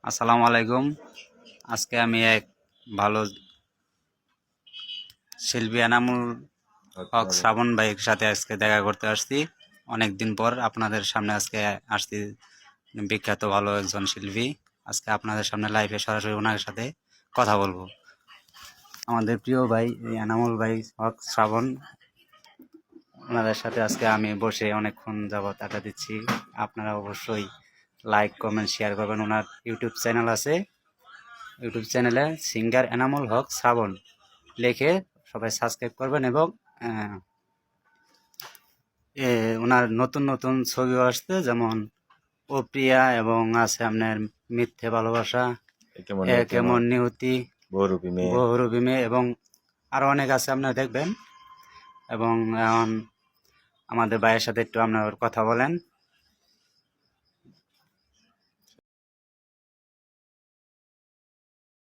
আসসালামু আলাইকুম। আজকে আমি এক ভালো শিল্পী এনামুল হক শ্রাবণ ভাইয়ের সাথে আজকে দেখা করতে আসছি। অনেক দিন পর আপনাদের সামনে আজকে আসছি। বিখ্যাত ভালো একজন শিল্পী, আজকে আপনাদের সামনে লাইভে সরাসরি ওনার সাথে কথা বলবো। আমাদের প্রিয় ভাই এনামুল ভাই হক শ্রাবণ, ওনাদের সাথে আজকে আমি বসে অনেকক্ষণ যাবত আড্ডা দিচ্ছি। আপনারা অবশ্যই লাইক কমেন্ট শেয়ার করবেন। ওনার ইউটিউব চ্যানেল আছে, ইউটিউব চ্যানেলে সিঙ্গার এনামুল হক শ্রাবণ লিখে সবাই সাবস্ক্রাইব করবেন। এবং আহ, ওনার নতুন নতুন ছবিও আসছে, যেমন ও প্রিয়া, এবং আছে আপনার মিথ্যে ভালোবাসা, কেমন নিহতি, বহুরূপী মেয়ে, এবং আরো অনেক আছে, আপনারা দেখবেন। এবং এখন আমাদের ভাইয়ের সাথে একটু আপনার কথা বলেন।